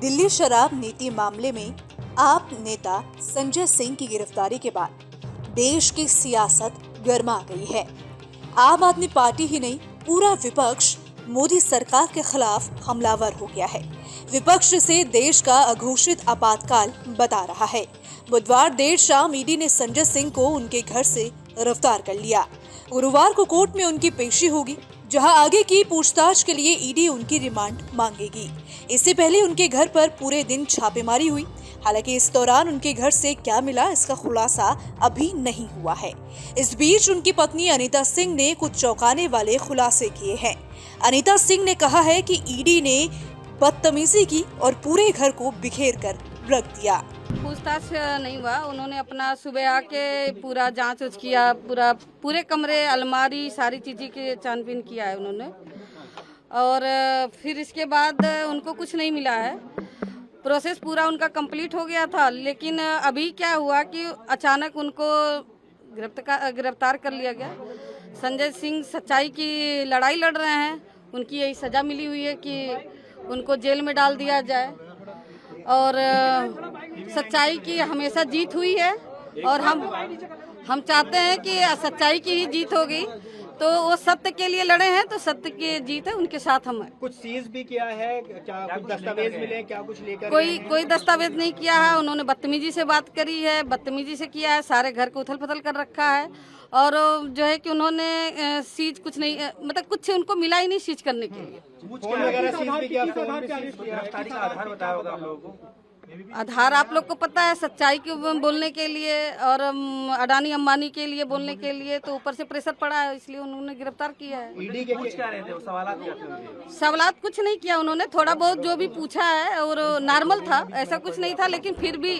दिल्ली शराब नीति मामले में आप नेता संजय सिंह की गिरफ्तारी के बाद देश की सियासत गर्मा गई है। आम आदमी पार्टी ही नहीं, पूरा विपक्ष मोदी सरकार के खिलाफ हमलावर हो गया है। विपक्ष इसे देश का अघोषित आपातकाल बता रहा है। बुधवार देर शाम ईडी ने संजय सिंह को उनके घर से गिरफ्तार कर लिया। गुरुवार को कोर्ट में उनकी पेशी होगी, जहां आगे की पूछताछ के लिए ईडी उनकी रिमांड मांगेगी। इससे पहले उनके घर पर पूरे दिन छापेमारी हुई। हालांकि इस दौरान उनके घर से क्या मिला, इसका खुलासा अभी नहीं हुआ है। इस बीच उनकी पत्नी अनीता सिंह ने कुछ चौंकाने वाले खुलासे किए हैं। अनीता सिंह ने कहा है कि ईडी ने बदतमीजी की और पूरे घर को बिखेर कर रख दिया। पूछताछ नहीं हुआ। उन्होंने अपना सुबह आके पूरा जांच किया, पूरे कमरे, अलमारी, सारी चीज़ें की छानबीन किया है उन्होंने। और फिर इसके बाद उनको कुछ नहीं मिला है। प्रोसेस पूरा उनका कंप्लीट हो गया था, लेकिन अभी क्या हुआ कि अचानक उनको गिरफ्तार कर लिया गया। संजय सिंह सच्चाई की लड़ाई लड़ रहे हैं। उनकी यही सज़ा मिली हुई है कि उनको जेल में डाल दिया जाए, और सच्चाई की हमेशा जीत हुई है। और हम चाहते हैं कि सच्चाई की ही जीत होगी। तो वो सत्य के लिए लड़े हैं, तो सत्य की जीत है, उनके साथ हम हैं। कुछ सीज भी किया है क्या? कुछ दस्तावेज मिले क्या? कुछ लेकर कोई दस्तावेज नहीं किया है। उन्होंने बदतमीजी से बात करी है, बदतमीजी से किया है, सारे घर को उथल पुथल कर रखा है। और जो है कि उन्होंने सीज कुछ नहीं, मतलब कुछ उनको मिला ही नहीं सीज करने के लिए। फोन वगैरह सीज भी किया, फोन भी सीज किया। गिरफ्तारी का आधार बताया होगा आप लोगों को? आधार आप लोग को पता है, सच्चाई के बोलने के लिए और अडानी अंबानी के लिए बोलने के लिए तो ऊपर से प्रेशर पड़ा है, इसलिए उन्होंने गिरफ्तार किया है। ईडी के पूछ क्या रहे थे? सवालात क्या थे? सवालात कुछ नहीं किया उन्होंने, थोड़ा बहुत जो भी पूछा है और नॉर्मल था, ऐसा कुछ नहीं था। लेकिन फिर भी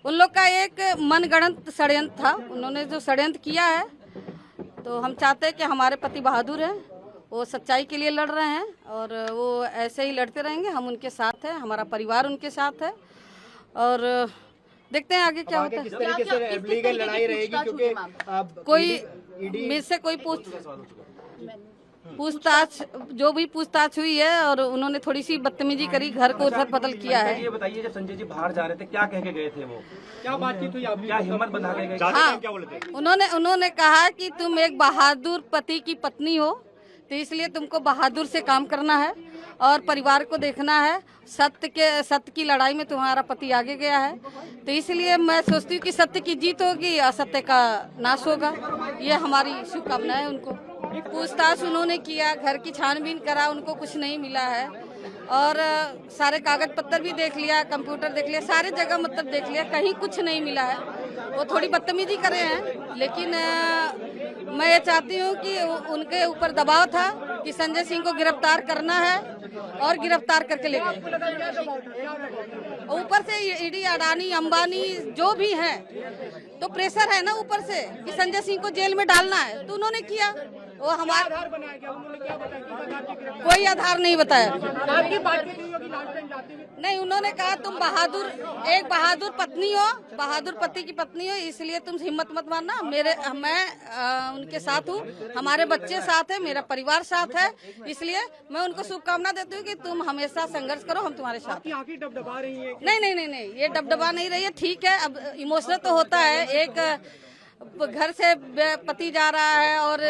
उन लोग का एक मनगढ़ंत षड्यंत्र था। उन्होंने जो षड्यंत्र किया है, तो हम चाहते हैं कि हमारे पति बहादुर हैं, वो सच्चाई के लिए लड़ रहे हैं और वो ऐसे ही लड़ते रहेंगे। हम उनके साथ हैं, हमारा परिवार उनके साथ है, और देखते हैं आगे क्या होता है। किस तरीके से लीगल लड़ाई रहेगी? क्योंकि कोई मेरे से कोई पूछताछ जो भी पूछताछ हुई है, और उन्होंने थोड़ी सी बदतमीजी करी, घर को उथल पुथल किया है। ये बताइए, जब संजय जी बाहर जा रहे थे क्या कह के गए थे? वो क्या बातचीत हुई? क्या हिम्मत बना के गए? हाँ, उन्होंने कहा कि तुम एक बहादुर पति की पत्नी हो, तो इसलिए तुमको बहादुर से काम करना है और परिवार को देखना है। सत्य की लड़ाई में तुम्हारा पति आगे गया है, तो इसलिए मैं सोचती हूँ कि सत्य की जीत होगी, असत्य का नाश होगा। ये हमारी शुभकामना है उनको। पूछताछ उन्होंने किया, घर की छानबीन करा, उनको कुछ नहीं मिला है। और सारे कागज पत्तर भी देख लिया, कंप्यूटर देख लिया, सारे जगह मतलब देख लिया, कहीं कुछ नहीं मिला है। वो थोड़ी बदतमीजी करे हैं, लेकिन मैं ये चाहती हूँ कि उनके ऊपर दबाव था कि संजय सिंह को गिरफ्तार करना है, और गिरफ्तार करके ले गए। ऊपर से ईडी, अडानी, अंबानी जो भी हैं, तो प्रेशर है ना ऊपर से कि संजय सिंह को जेल में डालना है, तो उन्होंने किया। वो हमारा कोई आधार नहीं बताया। नहीं, उन्होंने कहा तुम एक बहादुर पत्नी हो, बहादुर पति की पत्नी हो, इसलिए तुम हिम्मत मत मारना। मैं उनके साथ हूँ, हमारे बच्चे साथ है, मेरा परिवार साथ है, इसलिए मैं उनको शुभकामना देती हूँ कि तुम हमेशा संघर्ष करो, हम तुम्हारे साथ। आंखें डबडबा रही हैं? नहीं, ये डबडबा नहीं रही है, ठीक है। अब इमोशनल तो होता है, एक घर से पति जा रहा है और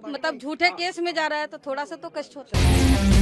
मतलब झूठे केस में जा रहा है, तो थोड़ा सा तो कष्ट होता है।